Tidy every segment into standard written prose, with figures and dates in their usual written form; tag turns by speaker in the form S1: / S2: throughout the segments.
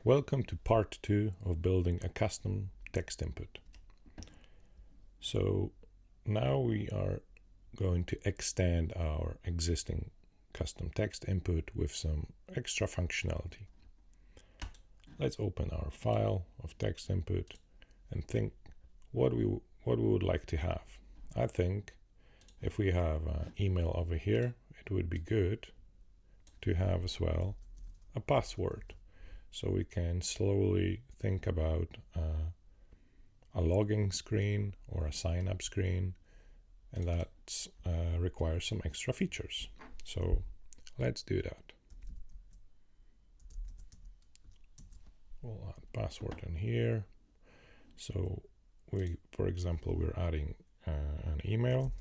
S1: Welcome to part 2 of building a custom text input. So now we are going to extend our existing custom text input with some extra functionality. Let's open our file of text input and think what we would like to have. I think if we have an email over here, it would be good to have as well a password. So we can slowly think about a logging screen or a sign-up screen, and that requires some extra features. So let's do that. We'll add password in here. So for example, we're adding an email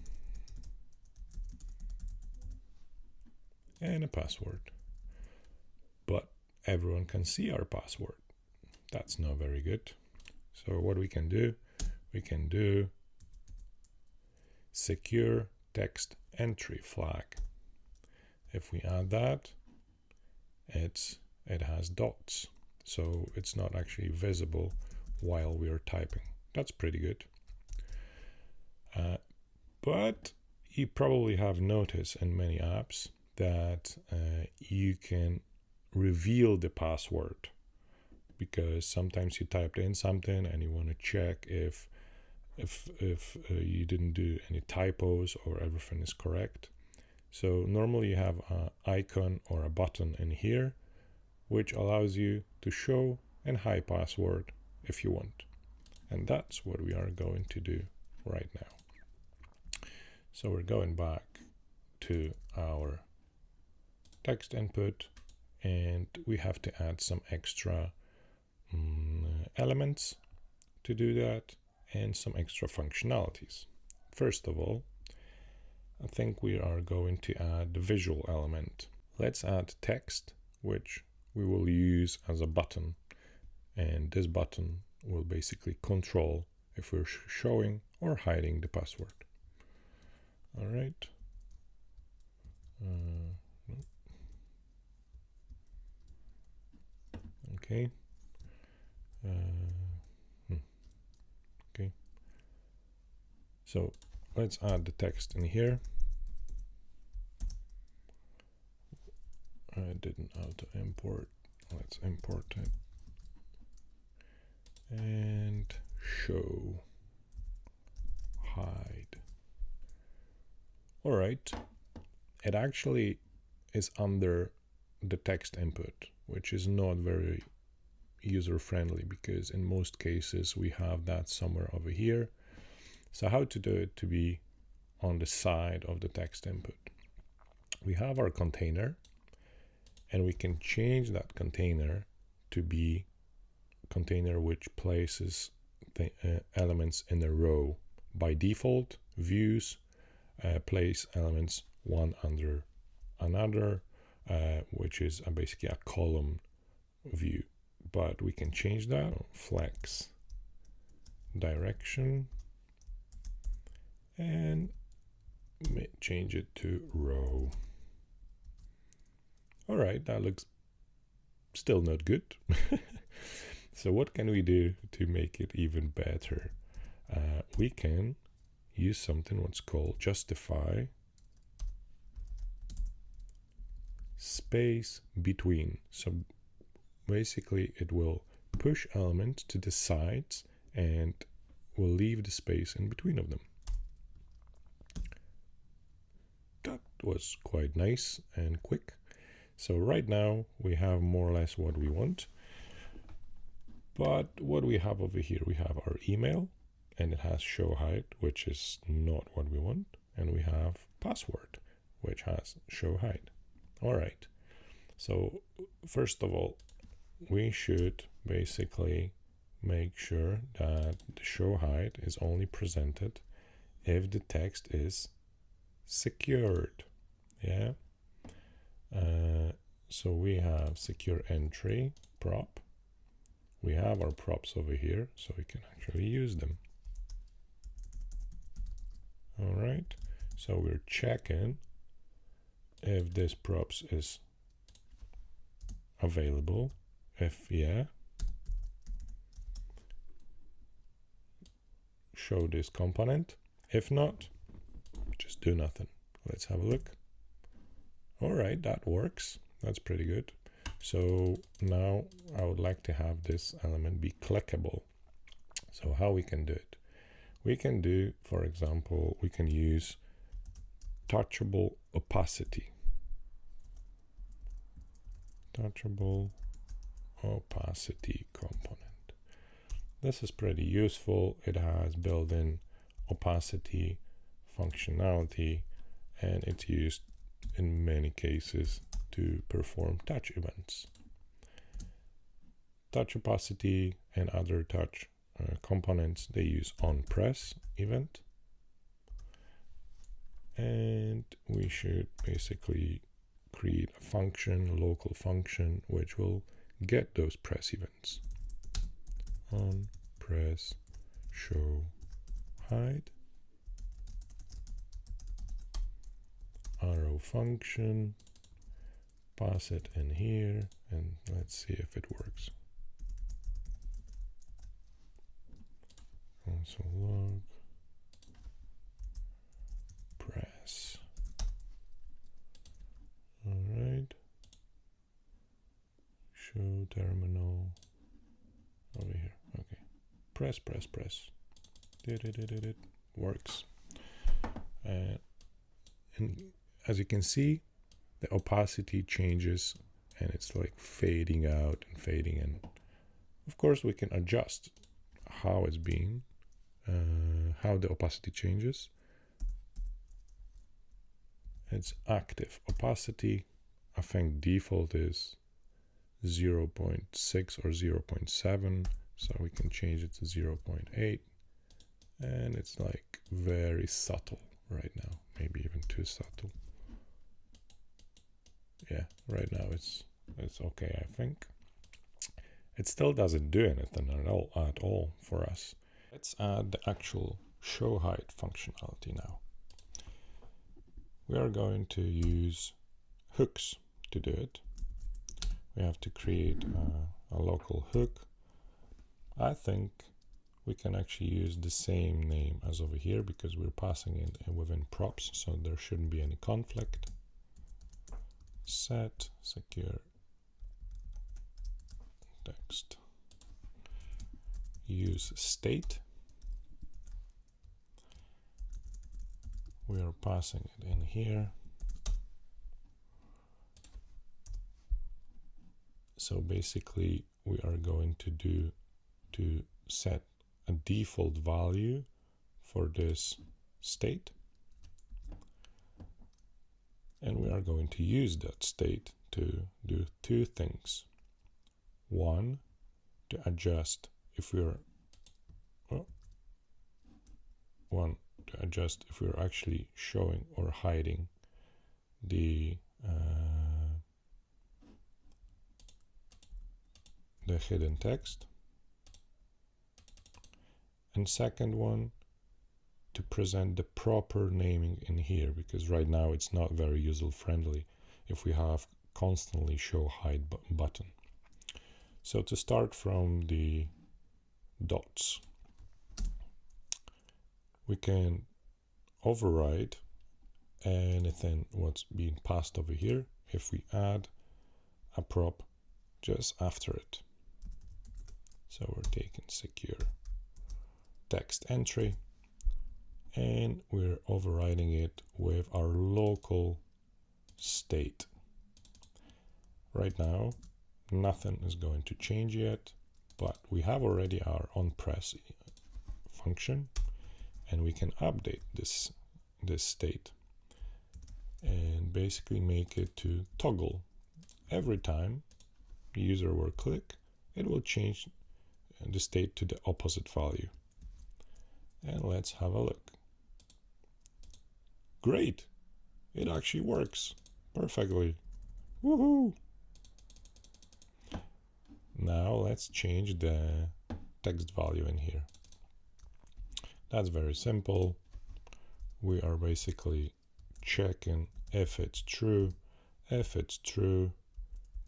S1: and a password, but everyone can see our password. That's not very good. So what we can do secure text entry flag. If we add that, it has dots, so it's not actually visible while we are typing. That's pretty good. But you probably have noticed in many apps that you can reveal the password, because sometimes you typed in something and you want to check if you didn't do any typos or everything is correct. So normally you have an icon or a button in here which allows you to show and hide password if you want, and that's what we are going to do right now. So we're going back to our text input, and we have to add some extra elements to do that and some extra functionalities. First of all, I think we are going to add the visual element. Let's add text, which we will use as a button, and this button will basically control if we're showing or hiding the password. All right. Okay. Okay. So let's add the text in here. I didn't auto import. Let's import it and show hide. All right. It actually is under the text input, which is not very user-friendly because in most cases we have that somewhere over here. So how to do it to be on the side of the text input? We have our container, and we can change that container to be a container which places the elements in a row. By default, views place elements one under another, which is basically a column view, but we can change that. Flex direction and change it to row. All right, that looks still not good. So what can we do to make it even better? We can use something what's called justify space between. So basically it will push elements to the sides and will leave the space in between of them. That was quite nice and quick. So right now we have more or less what we want. But what we have over here, we have our email, and it has show hide, which is not what we want. And we have password, which has show hide. All right. So first of all, we should basically make sure that the show hide is only presented if the text is secured. Yeah. So we have secure entry prop. We have our props over here, so we can actually use them. All right. So we're checking if this props is available. If yeah, show this component. If not, just do nothing. Let's have a look. All right, that works. That's pretty good. So now I would like to have this element be clickable. So how we can do it? We can do, for example, we can use touchable opacity. Touchable opacity component. This is pretty useful. It has built-in opacity functionality, and it's used in many cases to perform touch events. Touch opacity and other touch components, they use onPress event, and we should basically create a function, local function, which will get those press events. On press show hide arrow function, pass it in here, and let's see if it works. Console log press. All right, show terminal over here. Okay, press. It works. And as you can see, the opacity changes, and it's like fading out and fading in. Of course, we can adjust how it's being, how the opacity changes. It's active opacity. I think default is 0.6 or 0.7, so we can change it to 0.8, and it's like very subtle right now, maybe even too subtle. Yeah, right now it's okay, I think. It still doesn't do anything at all for us. Let's add the actual show height functionality now. We are going to use hooks to do it. We have to create a local hook. I think we can actually use the same name as over here because we're passing it within props, so there shouldn't be any conflict. Set secure text. Use state. We are passing it in here. So basically we are going to set a default value for this state, and we are going to use that state to do two things. One, to adjust if we're actually showing or hiding the hidden text, and second one, to present the proper naming in here, because right now it's not very user friendly if we have constantly show hide button. So to start from the dots, we can override anything what's being passed over here if we add a prop just after it. So we're taking secure text entry, and we're overriding it with our local state. Right now, nothing is going to change yet, but we have already our onPress function, and we can update this state and basically make it to toggle. Every time the user will click, it will change the state to the opposite value. And let's have a look. Great! It actually works perfectly. Woohoo! Now let's change the text value in here. That's very simple. We are basically checking if it's true. If it's true,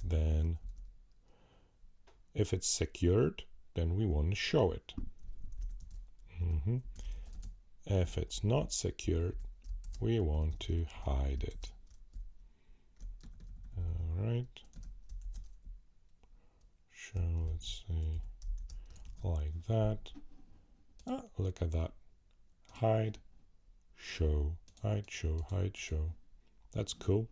S1: then if it's secured, then we want to show it. If it's not secured, we want to hide it. All right. So let's see, like that. Ah, look at that. Hide, show, hide, show, hide, show. That's cool.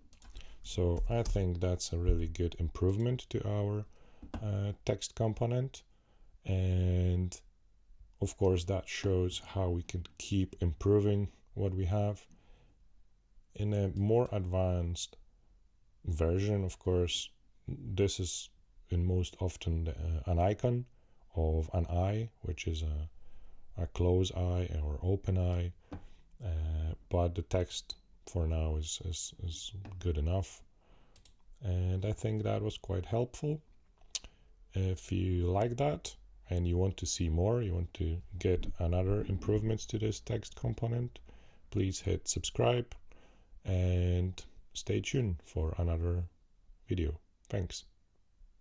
S1: So I think that's a really good improvement to our text component. And of course, that shows how we can keep improving what we have. In a more advanced version, of course, this is in most often an icon of an eye, which is a close eye or open eye, but the text for now is good enough, and I think that was quite helpful. If you like that and you want to see more, you want to get another improvements to this text component, please hit subscribe and stay tuned for another video. Thanks.